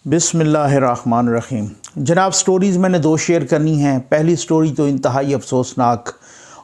बिस्मिल्लाहिर्रहमानिर्रहीम। जनाब, स्टोरीज़ मैंने दो शेयर करनी हैं। पहली स्टोरी तो इंतहाई अफसोसनाक,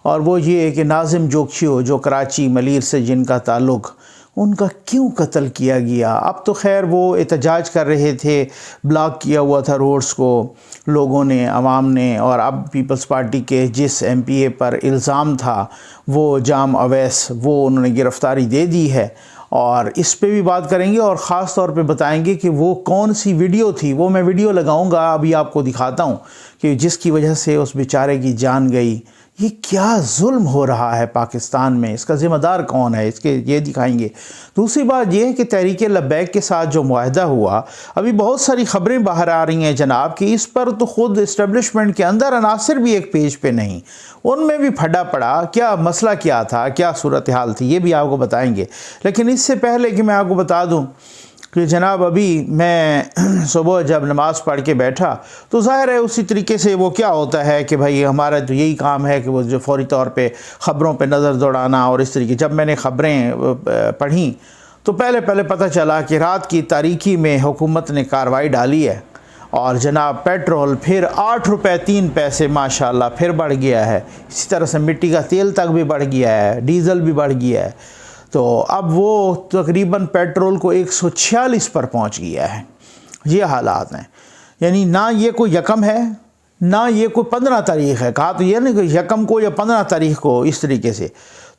और वो ये है कि नाज़िम जोखियो जो कराची मलीर से जिनका ताल्लुक़, उनका क्यों कत्ल किया गया। अब तो खैर वो एहतजाज कर रहे थे, ब्लॉक किया हुआ था रोड्स को लोगों ने, अवाम ने, और अब पीपल्स पार्टी के जिस MPA पर इल्ज़ाम था वो जाम अवैस, वो उन्होंने गिरफ़्तारी दे दी है और इस पे भी बात करेंगे और ख़ास तौर पे बताएंगे कि वो कौन सी वीडियो थी। वो मैं वीडियो लगाऊंगा, अभी आपको दिखाता हूँ कि जिसकी वजह से उस बेचारे की जान गई। ये क्या जुल्म हो रहा है पाकिस्तान में, इसका ज़िम्मेदार कौन है, इसके ये दिखाएंगे। दूसरी बात यह है कि तहरीक लब्बैक के साथ जो मुआहदा हुआ, अभी बहुत सारी ख़बरें बाहर आ रही हैं जनाब कि इस पर तो ख़ुद इस्टेब्लिशमेंट के अंदर अनासिर भी एक पेज पे नहीं, उनमें भी फटा पड़ा। क्या मसला क्या था, क्या सूरत हाल थी, ये भी आपको बताएंगे। लेकिन इससे पहले कि मैं आपको बता दूं कि जनाब, अभी मैं सुबह जब नमाज़ पढ़ के बैठा तो ज़ाहिर है उसी तरीके से वो क्या होता है कि भाई हमारा तो यही काम है कि वो जो फ़ौरी तौर पे ख़बरों पे नज़र दौड़ाना, और इस तरीके जब मैंने ख़बरें पढ़ी तो पहले पता चला कि रात की तारीकी में हुकूमत ने कार्रवाई डाली है और जनाब पेट्रोल फिर 8 रुपये 3 पैसे माशाल्लाह फिर बढ़ गया है। इसी तरह से मिट्टी का तेल तक भी बढ़ गया है, डीज़ल भी बढ़ गया है। तो अब वो तकरीबन पेट्रोल को 146 पर पहुंच गया है। ये हालात हैं, यानी ना ये कोई यकम है ना ये कोई 15 तारीख़ है। कहा तो ये नहीं कि यकम को या 15 तारीख़ को, इस तरीके से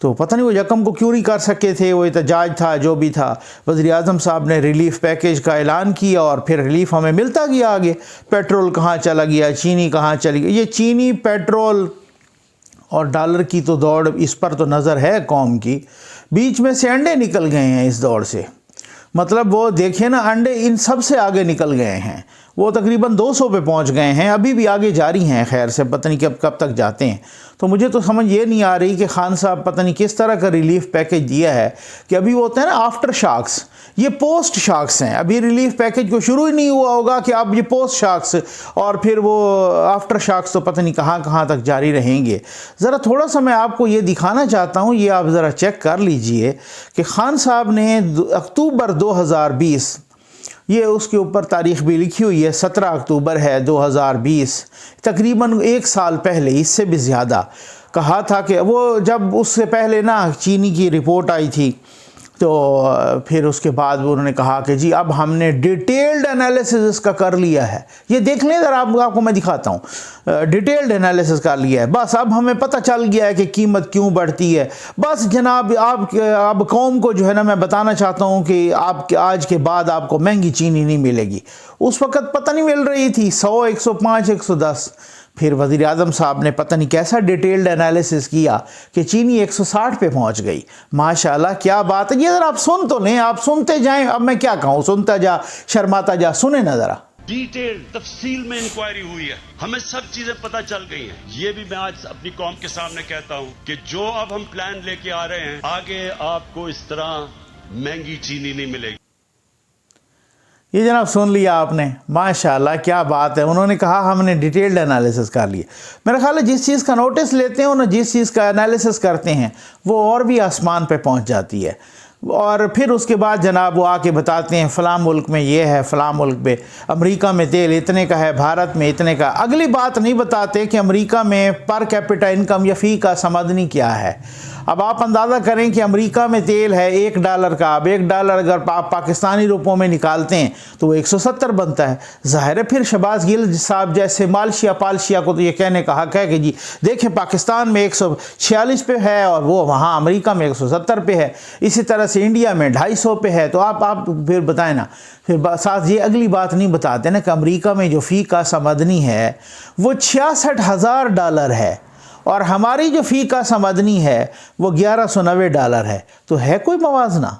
तो पता नहीं वो यकम को क्यों नहीं कर सके थे। वो एहतजाज था जो भी था, वज़ीर-ए-आज़म साहब ने रिलीफ़ पैकेज का ऐलान किया और फिर रिलीफ़ हमें मिलता गया। आगे पेट्रोल कहाँ चला गया, चीनी कहाँ चली गई। ये चीनी, पेट्रोल और डॉलर की तो दौड़, इस पर तो नज़र है कौम की। बीच में से अंडे निकल गए हैं इस दौड़ से, मतलब वो देखिए ना, अंडे इन सब से आगे निकल गए हैं। वो तकरीबन 200 पे पहुंच गए हैं, अभी भी आगे जारी हैं। खैर से पता नहीं कब तक जाते हैं। तो मुझे तो समझ ये नहीं आ रही कि खान साहब पता नहीं किस तरह का रिलीफ़ पैकेज दिया है कि अभी वो होता है ना आफ्टर शॉक्स, ये पोस्ट शॉक्स हैं। अभी रिलीफ़ पैकेज को शुरू ही नहीं हुआ होगा कि अब ये पोस्ट शॉक्स, और फिर वो आफ्टर शॉक्स तो पता नहीं कहाँ तक जारी रहेंगे। ज़रा थोड़ा सा मैं आपको ये दिखाना चाहता हूँ, ये आप ज़रा चेक कर लीजिए कि खान साहब ने अक्टूबर 2020, ये उसके ऊपर तारीख़ भी लिखी हुई है, 17 अक्टूबर है 2020, तकरीबन 1 साल पहले, इससे भी ज़्यादा, कहा था कि वो जब उससे पहले ना चीनी की रिपोर्ट आई थी तो फिर उसके बाद उन्होंने कहा कि जी अब हमने डिटेल्ड एनालिसिस इसका कर लिया है। ये देख लें ज़रा, आपको मैं दिखाता हूँ। डिटेल्ड एनालिसिस कर लिया है, बस अब हमें पता चल गया है कि कीमत क्यों बढ़ती है। बस जनाब, आप अब कौम को जो है ना, मैं बताना चाहता हूँ कि आप आज के बाद आपको महंगी चीनी नहीं मिलेगी। उस वक़्त पता नहीं मिल रही थी 100, 105, 110। फिर वज़ीर-ए-आज़म साहब ने पता नहीं कैसा डिटेल्ड एनालिसिस किया कि चीनी 160 पे पहुंच गई। माशाल्लाह, क्या बात है। ये ज़रा आप सुन तो लें, आप सुनते जाएं। अब मैं क्या कहूँ, सुनता जा, शर्माता जा, सुने ना ज़रा। डिटेल तफसील में इंक्वायरी हुई है, हमें सब चीजें पता चल गई हैं। ये भी मैं आज अपनी कौम के सामने कहता हूँ कि जो अब हम प्लान लेके आ रहे हैं, आगे आपको इस तरह महंगी चीनी नहीं मिलेगी। ये जनाब सुन लिया आपने, माशाल्लाह क्या बात है। उन्होंने कहा हमने डिटेल्ड एनालिसिस कर लिया। मेरा ख्याल है जिस चीज़ का नोटिस लेते हैं और जिस चीज़ का एनालिसिस करते हैं वो और भी आसमान पे पहुंच जाती है। और फिर उसके बाद जनाब वो आके बताते हैं फ़लाँ मुल्क में ये है, फ़लाँ मुल्क में, अमेरिका में तेल इतने का है, भारत में इतने का। अगली बात नहीं बताते कि अमेरिका में पर कैपिटा इनकम या फ़ी का समदनी क्या है। अब आप अंदाज़ा करें कि अमेरिका में तेल है $1 का। अब $1 अगर आप पाकिस्तानी रुपयों में निकालते हैं तो वो 170 बनता है। ज़ाहिर है फिर शहबाज गिल साहब जैसे मालशिया पालशिया को तो ये कहने का हक है कि जी देखें पाकिस्तान में 146 पे है और वो वहाँ अमेरिका में 170 पे है। इसी तरह से इंडिया में 250 पे है। तो आप फिर बताएं ना। फिर साथ ये अगली बात नहीं बताते ना कि अमेरिका में जो फ़ी का समदनी है वो $66,000 है और हमारी जो फ़ी का समदनी है वो $1190 है। तो है कोई मवाजना?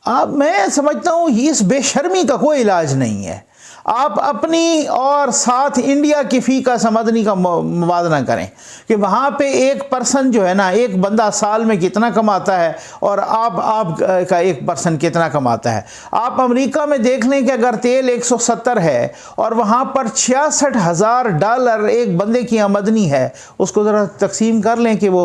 अब मैं समझता हूँ इस बेशर्मी का कोई इलाज नहीं है। आप अपनी और साथ इंडिया की फ़ी का समझने का मुवाजना करें कि वहाँ पे एक पर्सन जो है ना, एक बंदा साल में कितना कमाता है और आप का एक पर्सन कितना कमाता है। आप अमेरिका में देख लें कि अगर तेल 170 है और वहाँ पर $66,000 एक बंदे की आमदनी है, उसको ज़रा तकसीम कर लें कि वो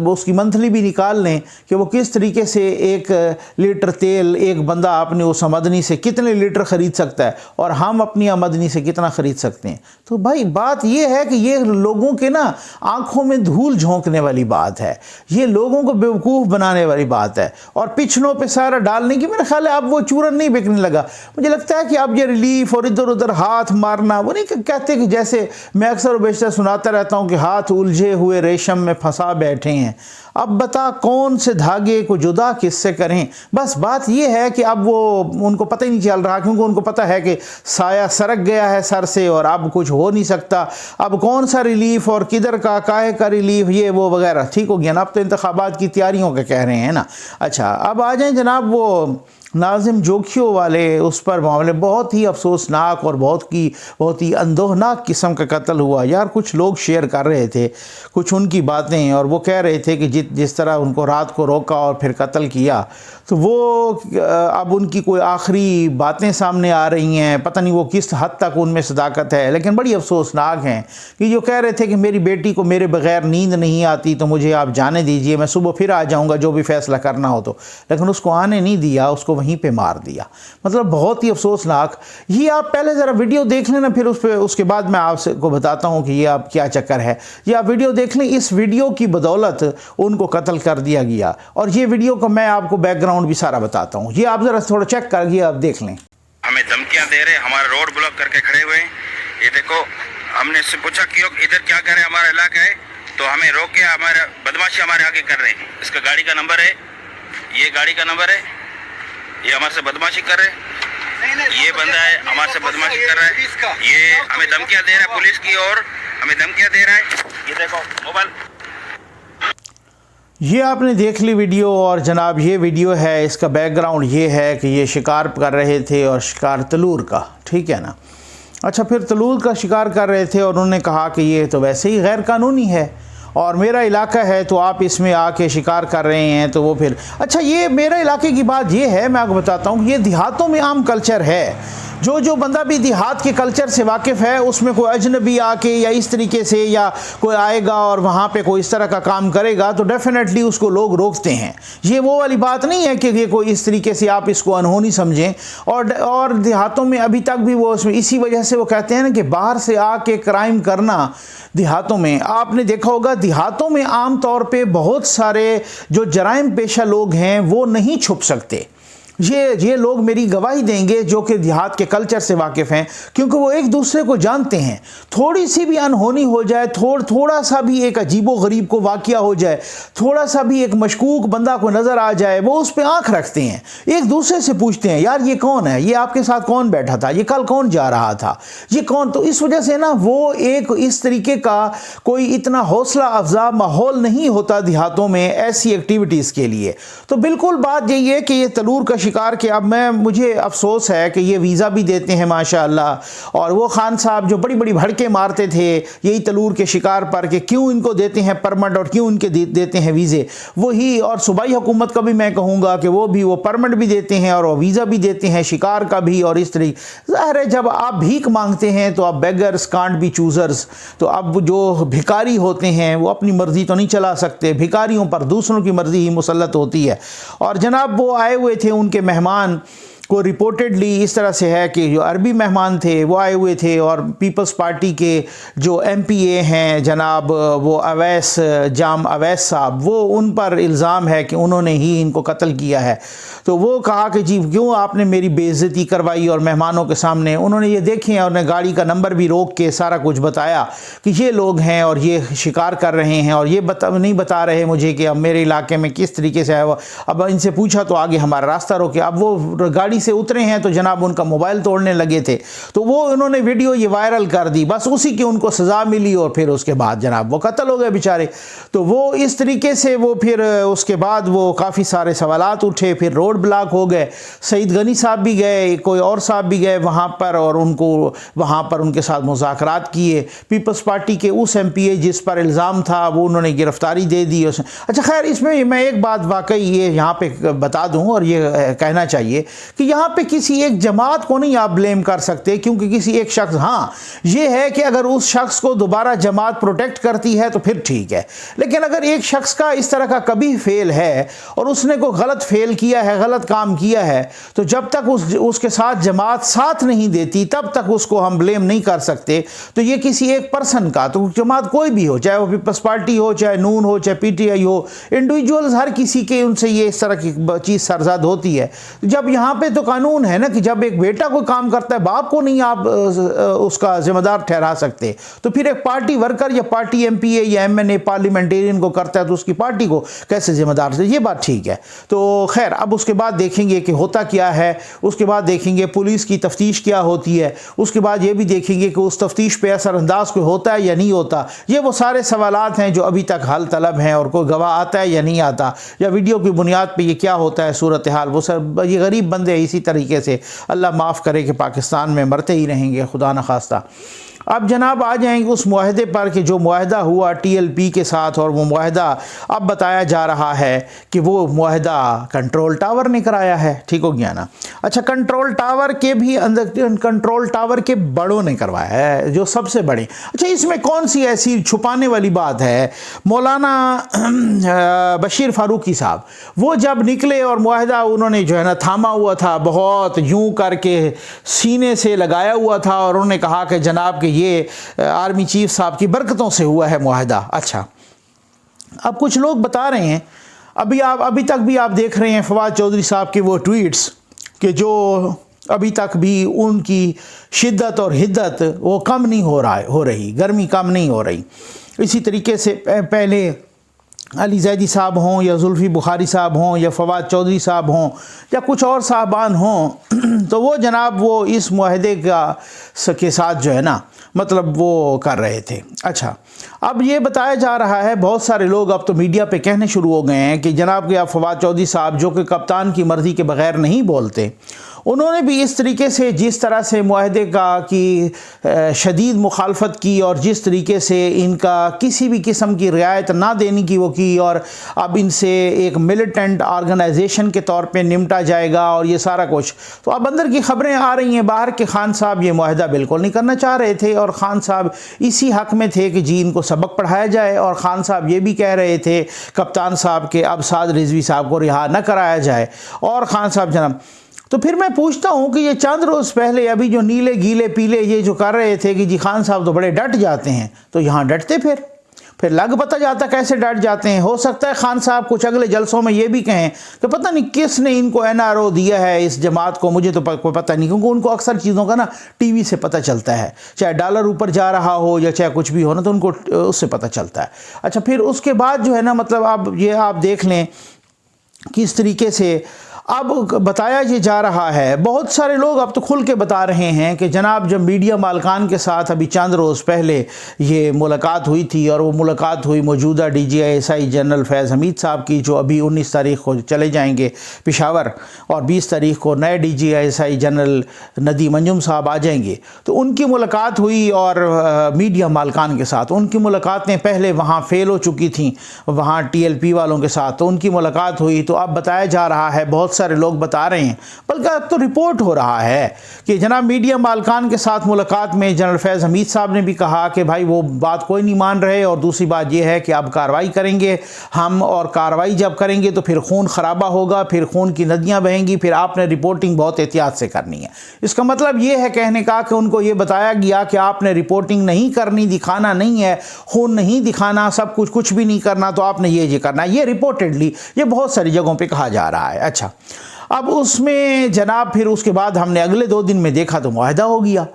उसकी मंथली भी निकाल लें कि वो किस तरीके से 1 लीटर तेल एक बंदा अपने उस आमदनी से कितने लीटर ख़रीद सकता है और हम अपनी आमदनी से कितना ख़रीद सकते हैं। तो भाई बात ये है कि ये लोगों के ना आंखों में धूल झोंकने वाली बात है, ये लोगों को बेवकूफ़ बनाने वाली बात है और पिछड़ों पे सारा डालने की। मेरा ख्याल है अब वो चूरन नहीं बिकने लगा। मुझे लगता है कि अब ये रिलीफ और इधर उधर हाथ मारना, वो नहीं कहते कि जैसे मैं अक्सर और बेशतर सुनाता रहता हूँ कि हाथ उलझे हुए रेशम में फंसा बैठे हैं, अब बता कौन से धागे को जुदा किससे करें। बस बात यह है कि अब वो उनको पता ही नहीं चल रहा, क्योंकि उनको पता है कि साया सरक गया है सर से और अब कुछ हो नहीं सकता। अब कौन सा रिलीफ और किधर का काहे का रिलीफ, ये वो वगैरह ठीक हो गया ना। अब तो इंतखाबात की तैयारियों के कह रहे हैं ना। अच्छा, अब आ जाएं जनाब वो नाजिम जोखियों वाले उस पर मामले। बहुत ही अफसोसनाक और बहुत ही अंदोहनाक किस्म का कत्ल हुआ यार। कुछ लोग शेयर कर रहे थे कुछ उनकी बातें और वो कह रहे थे कि जिस तरह उनको रात को रोका और फिर कत्ल किया, तो वो अब उनकी कोई आखिरी बातें सामने आ रही हैं। पता नहीं वो किस हद तक उनमें सदाकत है, लेकिन बड़ी अफसोसनाक हैं कि जो कह रहे थे कि मेरी बेटी को मेरे बगैर नींद नहीं आती तो मुझे आप जाने दीजिए, मैं सुबह फिर आ जाऊँगा जो भी फ़ैसला करना हो तो। लेकिन उसको आने नहीं दिया, उसको वहीं पे मार दिया। मतलब बहुत ही अफसोसनाक। ये आप पहले ज़रा वीडियो देख लेना, फिर उसके बाद मैं आपको बताता हूँ कि ये आप क्या चक्कर है। ये आप वीडियो देख लें। इस वीडियो की बदौलत उनको कत्ल कर दिया गया और ये वीडियो को मैं आपको बैकग्राउंड भी सारा बताता हूँ। ये आप ज़रा थोड़ा चेक करिए, आप देख लें। हमें धमकियां दे रहे, हमारा रोड ब्लॉक करके खड़े हुए हैं। ये देखो, हमने इससे पूछा कि इधर क्या करे, हमारा इलाका है, तो हमें रोक के हमारा बदमाशी हमारे आगे कर रहे हैं। इसका गाड़ी का नंबर है, ये गाड़ी का नंबर है, ये हमारे से बदमाशी कर रहे हैं। ये बंदा है हमारे से बदमाशी कर रहा है, ये हमें धमकियां दे रहा है, पुलिस की और हमें धमकियां दे रहा है। ये देखो मोबाइल। ये आपने देख ली वीडियो और जनाब ये वीडियो है, इसका बैकग्राउंड ये है कि ये शिकार कर रहे थे और शिकार तलूर का, ठीक है ना। अच्छा, फिर तलूर का शिकार कर रहे थे और उन्होंने कहा कि ये तो वैसे ही गैर कानूनी है और मेरा इलाका है तो आप इसमें आके शिकार कर रहे हैं। तो वो फिर अच्छा, ये मेरे इलाके की बात ये है, मैं आपको बताता हूँ, ये देहातों में आम कल्चर है। जो बंदा भी देहात के कल्चर से वाकिफ़ है, उसमें कोई अजनबी आके या इस तरीके से या कोई आएगा और वहाँ पे कोई इस तरह का काम करेगा तो डेफिनेटली उसको लोग रोकते हैं। ये वो वाली बात नहीं है कि ये कोई इस तरीके से आप इसको अनहोनी समझें। और देहातों में अभी तक भी वो उसमें इसी वजह से वो कहते हैं ना कि बाहर से आके क्राइम करना। देहातों में आपने देखा होगा, देहातों में आम तौर पे बहुत सारे जो जराइम पेशा लोग हैं वो नहीं छुप सकते। ये लोग मेरी गवाही देंगे जो कि देहात के कल्चर से वाकिफ़ हैं, क्योंकि वो एक दूसरे को जानते हैं। थोड़ी सी भी अनहोनी हो जाए, थोड़ा सा भी एक अजीबो गरीब को वाक़या हो जाए, थोड़ा सा भी एक मशकूक बंदा को नज़र आ जाए, वो उस पर आँख रखते हैं, एक दूसरे से पूछते हैं यार ये कौन है, ये आपके साथ कौन बैठा था, ये कल कौन जा रहा था, ये कौन। तो इस वजह से ना वो एक इस तरीके का कोई इतना हौसला अफजा माहौल नहीं होता देहातों में ऐसी एक्टिविटीज़ के लिए। तो बिल्कुल बात यही है कि ये तलूर का शिकार के अब मुझे अफसोस है कि ये वीज़ा भी देते हैं माशाअल्लाह। और वो खान साहब जो बड़ी बड़ी भड़के मारते थे यही तलूर के शिकार पर कि क्यों इनको देते हैं परमिट और क्यों इनके देते हैं वीज़े, वही। और सूबाई हुकूमत का भी मैं कहूँगा कि वो परमिट भी देते हैं और वीज़ा भी देते हैं शिकार का भी। और इस तरीके ज़ाहिर है जब आप भीख मांगते हैं तो आप बेगर्स कांट बी चूज़र्स। तो अब जो भिखारी होते हैं वो अपनी मर्ज़ी तो नहीं चला सकते, भिखारियों पर दूसरों की मर्ज़ी ही मुसल्लत होती है। और जनाब वो आए हुए थे, उनके मेहमान को रिपोर्टेडली इस तरह से है कि जो अरबी मेहमान थे वो आए हुए थे और पीपल्स पार्टी के जो MPA हैं जनाब वो जाम अवैस साहब, वो उन पर इल्ज़ाम है कि उन्होंने ही इनको कत्ल किया है। तो वो कहा कि जी क्यों आपने मेरी बेइज्जती करवाई और मेहमानों के सामने। उन्होंने ये देखे और उन्हें गाड़ी का नंबर भी रोक के सारा कुछ बताया कि ये लोग हैं और ये शिकार कर रहे हैं और ये नहीं बता रहे मुझे कि अब मेरे इलाके में किस तरीके से है। अब इनसे पूछा तो आगे हमारा रास्ता रोके। अब वो गाड़ी गाड़ी से उतरे हैं तो जनाब उनका मोबाइल तोड़ने लगे थे, तो वो उन्होंने वीडियो ये वायरल कर दी, बस उसी की उनको सज़ा मिली और फिर उसके बाद जनाब वो कत्ल हो गए बेचारे। तो वो इस तरीके से वो फिर उसके बाद वो काफ़ी सारे सवालात उठे, फिर रोड ब्लॉक हो गए। सईद गनी साहब भी गए, कोई और साहब भी गए वहाँ पर और उनको वहाँ पर उनके साथ मुज़ाकरात किए। पीपल्स पार्टी के उस MPA जिस पर इल्ज़ाम था वो उन्होंने गिरफ्तारी दे दी। अच्छा खैर, इसमें मैं एक बात वाकई ये यहाँ पे बता दूँ और ये कहना चाहिए कि यहाँ पे किसी एक जमात को नहीं आप ब्लेम कर सकते, क्योंकि किसी एक शख्स, हाँ ये है कि अगर उस शख्स को दोबारा जमात प्रोटेक्ट करती है तो फिर ठीक है, लेकिन अगर एक शख्स का इस तरह का कभी फेल है और उसने कोई गलत फेल किया है, गलत काम किया है, तो जब तक उसके साथ जमात साथ नहीं देती तब तक उसको हम ब्लेम नहीं कर सकते। तो ये किसी एक पर्सन का, तो जमात कोई भी हो, चाहे वो पीपल्स पार्टी हो, चाहे नून हो, चाहे PTI हो, इंडिविजुअल्स हर किसी के उनसे ये इस तरह की चीज़ सरजद होती है। जब यहाँ पे तो कानून है ना कि जब एक बेटा कोई काम करता है, बाप को नहीं आप उसका जिम्मेदार ठहरा सकते, तो फिर एक पार्टी वर्कर या पार्टी MPA या MNA पार्लियामेंटेरियन को करता है तो उसकी पार्टी को कैसे जिम्मेदार से, ये बात ठीक है। तो खैर, अब उसके बाद देखेंगे कि होता क्या है, उसके बाद देखेंगे पुलिस की तफ्तीश क्या होती है, उसके बाद ये भी देखेंगे कि उस तफ्तीश पे असरअंदाज कोई होता है या नहीं होता। ये वो सारे सवालात हैं जो अभी तक हल तलब हैं, और कोई गवाह आता है या नहीं आता, या वीडियो की बुनियाद पे ये क्या होता है सूरत हाल, वो सब ये गरीब बंदे इसी तरीके से अल्लाह माफ़ करे कि पाकिस्तान में मरते ही रहेंगे, खुदा न खास्ता। अब जनाब आ जाएंगे उस मुआहदे पर कि जो मुआहदा हुआ TLP के साथ, और वो मुआहदा अब बताया जा रहा है कि वो मुआहदा कंट्रोल टावर ने कराया है। ठीक हो गया ना। अच्छा, कंट्रोल टावर के भी अंदर, कंट्रोल टावर के बड़ों ने करवाया है, जो सबसे बड़े। अच्छा, इसमें कौन सी ऐसी छुपाने वाली बात है? मौलाना बशीर फारूकी साहब वो जब निकले और मुआहदा उन्होंने जो है ना थामा हुआ था, बहुत यूं करके सीने से लगाया हुआ था, और उन्होंने कहा कि जनाब के ये आर्मी चीफ साहब की बरकतों से हुआ है मुआहदा। अच्छा, अब कुछ लोग बता रहे हैं, अभी तक भी आप देख रहे हैं फवाद चौधरी साहब के वो ट्वीट्स कि जो अभी तक भी उनकी शिद्दत और हिद्दत वो कम नहीं हो रही, गर्मी कम नहीं हो रही। इसी तरीके से पहले अली जैदी साहब हों या जुल्फ़ी बुखारी साहब हों या फवाद चौधरी साहब हों या कुछ और साहबान हों, तो वो जनाब वो इस मुआहदे के साथ जो है ना, मतलब वो कर रहे थे। अच्छा, अब ये बताया जा रहा है, बहुत सारे लोग अब तो मीडिया पे कहने शुरू हो गए हैं कि जनाब के आप फवाद चौधरी साहब जो कि कप्तान की मर्ज़ी के बगैर नहीं बोलते, उन्होंने भी इस तरीके से, जिस तरह से मुआहदे का की शदीद मुखालफत की और जिस तरीके से इनका किसी भी किस्म की रियायत ना देने की वो की, और अब इनसे एक मिलिटेंट ऑर्गेनाइजेशन के तौर पे निपटा जाएगा और ये सारा कुछ। तो अब अंदर की खबरें आ रही हैं बाहर के खान साहब ये मुआहदा बिल्कुल नहीं करना चाह रहे थे, और खान साहब इसी हक में थे कि जी इनको सबक पढ़ाया जाए, और खान साहब ये भी कह रहे थे कप्तान साहब के अब साद रिजवी साहब को रिहा न कराया जाए। और खान साहब जनाब, तो फिर मैं पूछता हूँ कि ये चंद रोज़ पहले अभी जो नीले गीले पीले ये जो कर रहे थे कि जी खान साहब तो बड़े डट जाते हैं, तो यहाँ डटते फिर लग पता जाता कैसे डट जाते हैं। हो सकता है खान साहब कुछ अगले जलसों में ये भी कहें कि पता नहीं किसने इनको NRO दिया है इस जमात को, मुझे तो कोई पता नहीं, क्योंकि उनको अक्सर चीज़ों का ना TV से पता चलता है, चाहे डॉलर ऊपर जा रहा हो या चाहे कुछ भी हो ना, तो उनको उससे पता चलता है। अच्छा, फिर उसके बाद जो है ना, मतलब आप देख लें किस तरीके से अब बताया ये जा रहा है। बहुत सारे लोग अब तो खुल के बता रहे हैं कि जनाब जब मीडिया मालकान के साथ अभी चंद रोज़ पहले ये मुलाकात हुई थी, और वो मुलाकात हुई मौजूदा DGI जनरल फैज़ हमीद साहब की, जो अभी 19 तारीख को चले जाएंगे पेशावर, और 20 तारीख को नए DGI जनरल नदीम अंजुम साहब आ जाएंगे। तो उनकी मुलाकात हुई और मीडिया मालकान के साथ उनकी मुलाकातें पहले वहाँ फेल हो चुकी थी, वहाँ TLP वालों के साथ, तो उनकी मुलाकात हुई। तो अब बताया जा रहा है, बहुत सारे लोग बता रहे हैं, बल्कि अब तो रिपोर्ट हो रहा है कि जनाब मीडिया मालकान के साथ मुलाकात में जनरल फैज़ हमीद साहब ने भी कहा कि भाई वो बात कोई नहीं मान रहे, और दूसरी बात ये है कि अब कार्रवाई करेंगे हम, और कार्रवाई जब करेंगे तो फिर खून खराबा होगा, फिर खून की नदियाँ बहेंगी, फिर आपने रिपोर्टिंग बहुत एहतियात से करनी है। इसका मतलब ये है कहने का कि उनको ये बताया गया कि आपने रिपोर्टिंग नहीं करनी, दिखाना नहीं है, खून नहीं दिखाना, सब कुछ भी नहीं करना, तो आपने ये करना है। ये रिपोर्टेडली ये बहुत सारी जगहों पे कहा जा रहा है। अच्छा, अब उसमें जनाब फिर उसके बाद हमने अगले 2 दिन में देखा तो मुआहदा हो गया,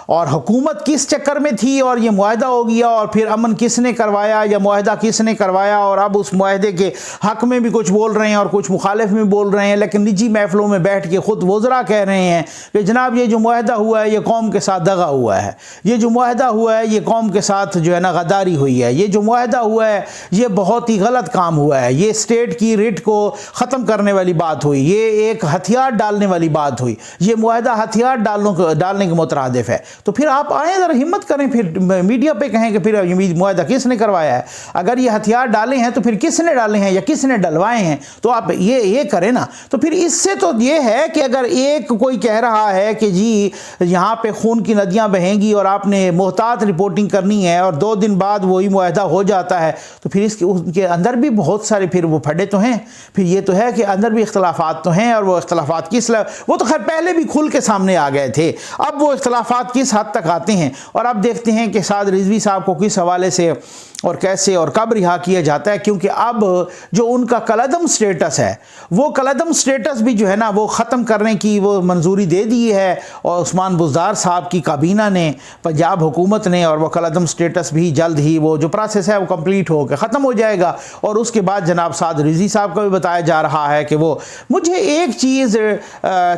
और हुकूमत किस चक्कर में थी और ये मुआहदा हो गया, और फिर अमन किसने करवाया या मुआहदा किसने करवाया, और अब उस मुआहदे के हक़ में भी कुछ बोल रहे हैं और कुछ मुखालिफ में बोल रहे हैं, लेकिन निजी महफिलों में बैठ के ख़ुद वज़रा कह रहे हैं कि जनाब ये जो मुआहदा हुआ है ये कौम के साथ दगा हुआ है, ये जो मुआहदा हुआ है ये कौम के साथ जो है ना गद्दारी हुई है, ये जो मुआहदा हुआ है ये बहुत ही गलत काम हुआ है, ये स्टेट की रिट को ख़त्म करने वाली बात हुई, ये एक हथियार डालने वाली बात हुई, ये मुआहदा हथियार डालने के मुतरादिफ है। तो फिर आप आए ज़रा हिम्मत करें, फिर मीडिया पे कहें कि फिर ये मुआहदा किसने करवाया है, अगर ये हथियार डाले हैं तो फिर किसने डाले हैं या किसने डलवाए हैं, तो आप ये करें ना। तो फिर इससे तो ये है कि अगर एक कोई कह रहा है कि जी यहाँ पे खून की नदियाँ बहेंगी और आपने मोहतात रिपोर्टिंग करनी है और 2 दिन बाद वही मुआहदा हो जाता है, तो फिर इसके उनके अंदर भी बहुत सारे फिर वो फटे तो हैं, फिर ये तो है कि अंदर भी इख्तलाफात तो हैं, और वो इख्तलाफात किस वो तो खैर पहले भी खुल के सामने आ गए थे, अब वो इख्तलाफात किस हद तक आते हैं। और अब देखते हैं कि साद रिजवी साहब को किस हवाले से और कैसे और कब रिहा किया जाता है, क्योंकि अब जो उनका कलअदम स्टेटस है वो कलअदम स्टेटस भी जो है ना वो ख़त्म करने की वो मंजूरी दे दी है, और उस्मान बुज़दार साहब की काबीना ने, पंजाब हुकूमत ने, और वो कलअदम स्टेटस भी जल्द ही वो जो प्रोसेस है वो कंप्लीट होकर ख़त्म हो जाएगा। और उसके बाद जनाब साद रिजवी साहब को भी बताया जा रहा है कि वो, मुझे एक चीज़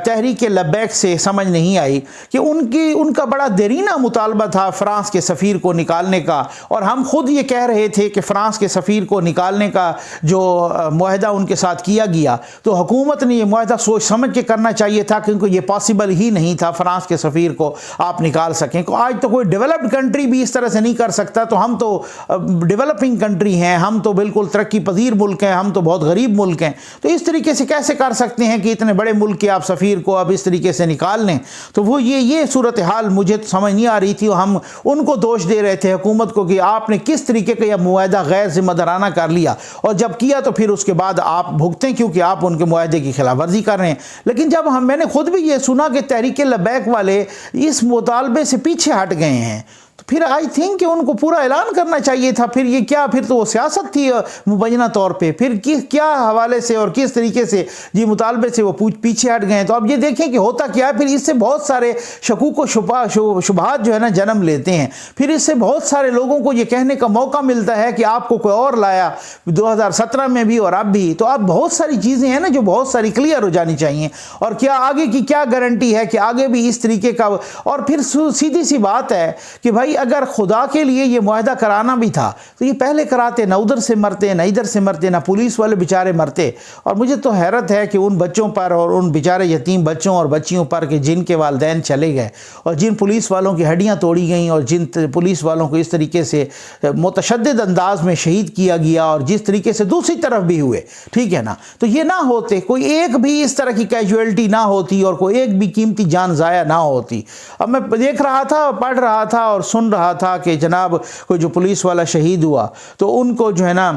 तहरीक लब्बैक से समझ नहीं आई कि उनका बड़ा देरीना मुतालबा था फ़्रांस के सफ़ीर को निकालने का, और हम खुद ये कह रहे थे कि फ़्रांस के सफ़ीर को निकालने का जो मुआहदा उनके साथ किया गया, तो हुकूमत ने ये मुआहदा सोच समझ के करना चाहिए था, क्योंकि ये पॉसिबल ही नहीं था फ़्रांस के सफ़ीर को आप निकाल सकें। आज तो कोई डेवलप्ड कंट्री भी इस तरह से नहीं कर सकता, तो हम तो डेवलपिंग कंट्री हैं, हम तो बिल्कुल तरक्की पजीर मुल्क हैं, हम तो बहुत गरीब मुल्क हैं, तो इस तरीके से कैसे कर सकते हैं कि इतने बड़े मुल्क के आप सफ़ीर को अब इस तरीके से निकाल लें। तो वो ये सूरत हाल मुझे तो समझ नहीं आ रही थी, और हम उनको दोष दे रहे थे हुकूमत को कि आपने किस तरीके का यह मुआहदा गैर जिम्मेदाराना कर लिया, और जब किया तो फिर उसके बाद आप भुगतें क्योंकि आप उनके मुआहदे की खिलाफ वर्जी कर रहे हैं। लेकिन जब मैंने खुद भी ये सुना कि तहरीक लब्बैक वाले इस मुतालबे से पीछे हट गए हैं, तो फिर आई थिंक कि उनको पूरा ऐलान करना चाहिए था। फिर ये क्या, फिर तो वो सियासत थी मुबैना तौर पे, फिर क्या हवाले से और किस तरीके से जी मुतालबे से वो पीछे हट गए हैं। तो अब ये देखें कि होता क्या है, फिर इससे बहुत सारे शकूक व शुबहात जो है ना जन्म लेते हैं, फिर इससे बहुत सारे लोगों को ये कहने का मौका मिलता है कि आपको कोई और लाया 2017 में भी और अब भी। तो अब बहुत सारी चीज़ें हैं ना जो बहुत सारी क्लियर हो जानी चाहिए, और क्या आगे की क्या गारंटी है कि आगे भी इस तरीके का। और फिर सीधी सी बात है कि भाई अगर खुदा के लिए ये मुआहदा कराना भी था तो ये पहले कराते, ना उधर से मरते ना इधर से मरते, ना पुलिस वाले बेचारे मरते। और मुझे तो हैरत है कि उन बच्चों पर और उन बेचारे यतीम बच्चों और बच्चियों पर कि जिनके वालिदैन चले गए और जिन पुलिस वालों की हड्डियां तोड़ी गईं और जिन पुलिस वालों को इस तरीके से मुतशद्दिद अंदाज में शहीद किया गया और जिस तरीके से दूसरी तरफ भी हुए, ठीक है ना। तो ये ना होते, कोई एक भी इस तरह की कैजुअलिटी ना होती और कोई एक भी कीमती जान ज़ाया ना होती। अब मैं देख रहा था, पढ़ रहा था और सुन रहा था कि जनाब कोई जो पुलिस वाला शहीद हुआ तो उनको जो है ना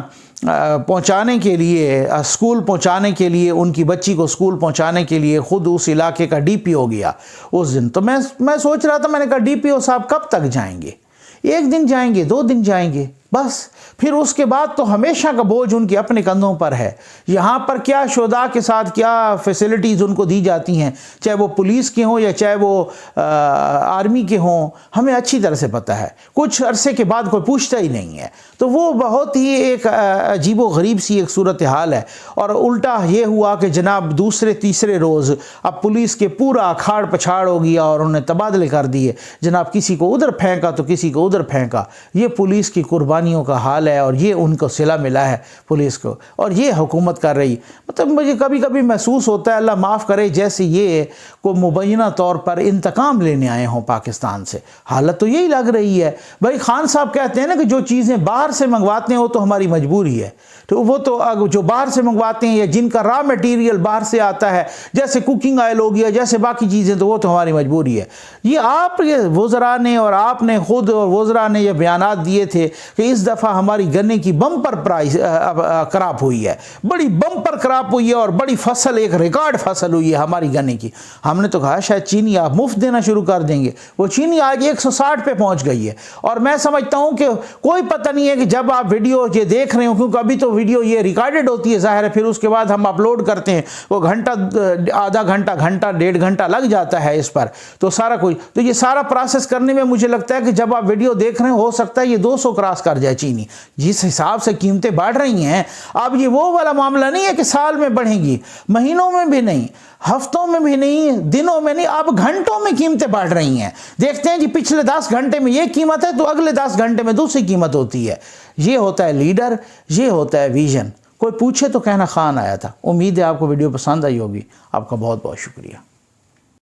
पहुंचाने के लिए, स्कूल पहुंचाने के लिए, उनकी बच्ची को स्कूल पहुंचाने के लिए खुद उस इलाके का डीपीओ गया उस दिन। तो मैं सोच रहा था, मैंने कहा डीपीओ साहब कब तक जाएंगे? 1 दिन जाएंगे, 2 दिन जाएंगे बस, फिर उसके बाद तो हमेशा का बोझ उनके अपने कंधों पर है। यहाँ पर क्या शोधा के साथ क्या फैसिलिटीज़ उनको दी जाती हैं, चाहे वो पुलिस के हों या चाहे वो आर्मी के हों, हमें अच्छी तरह से पता है। कुछ अरसे के बाद कोई पूछता ही नहीं है। तो वो बहुत ही एक अजीबो गरीब सी एक सूरत हाल है। और उल्टा ये हुआ कि जनाब दूसरे तीसरे रोज़ अब पुलिस के पूरा अखाड़ पछाड़ हो गया और उन्हें तबादले कर दिए। जनाब किसी को उधर फेंका तो किसी को उधर फेंका। ये पुलिस की कुर्बानियों का हाल है और ये उनको सिला मिला है पुलिस को, और ये हुकूमत कर रही। मतलब मुझे कभी कभी महसूस होता है, अल्लाह माफ़ करे, जैसे ये को मुबैना तौर पर इंतकाम लेने आए हों पाकिस्तान से। हालत तो यही लग रही है। भाई खान साहब कहते हैं ना कि जो चीज़ें बाहर से मंगवाते हैं वो तो हमारी मजबूरी है। तो वो तो जो बाहर से मंगवाते हैं या जिनका रॉ मटेरियल बाहर से आता है, जैसे कुकिंग ऑयल हो गया, जैसे बाकी चीज़ें, तो वो तो हमारी मजबूरी है। ये वज़रा ने और आपने खुद और वज़रा ने ये बयानात दिए थे कि इस दफ़ा हमारी गन्ने की बम्पर प्राइस क्रॉप हुई है, बड़ी बम्पर क्रॉप हुई है और बड़ी फसल, एक रिकॉर्ड फसल हुई है हमारी गन्ने की। हमने तो कहा शायद चीनी आप मुफ्त देना शुरू कर देंगे, वो चीनी आज 160 पे पहुंच गई है। और मैं समझता हूं कि कोई पता नहीं है कि जब आप वीडियो ये देख रहे हो, क्योंकि अभी तो वीडियो ये रिकॉर्डेड होती है ज़ाहिर है, फिर उसके बाद हम अपलोड करते हैं, वो घंटा, आधा घंटा, घंटा, 1.5 घंटा लग जाता है इस पर, तो सारा कुछ, तो ये सारा प्रोसेस करने में मुझे लगता है कि जब आप वीडियो देख रहे हैं हो सकता है ये 200 क्रॉस कर जाए चीनी। जिस हिसाब से कीमतें बढ़ रही हैं, अब ये वो वाला मामला नहीं है कि साल में बढ़ेंगी, महीनों में भी नहीं, हफ्तों में भी नहीं, दिनों में नहीं, अब घंटों में कीमतें बढ़ रही हैं। देखते हैं जी पिछले 10 घंटे में ये कीमत है तो अगले 10 घंटे में दूसरी कीमत होती है। ये होता है लीडर, ये होता है विजन। कोई पूछे तो कहना खान आया था। उम्मीद है आपको वीडियो पसंद आई होगी। आपका बहुत बहुत शुक्रिया।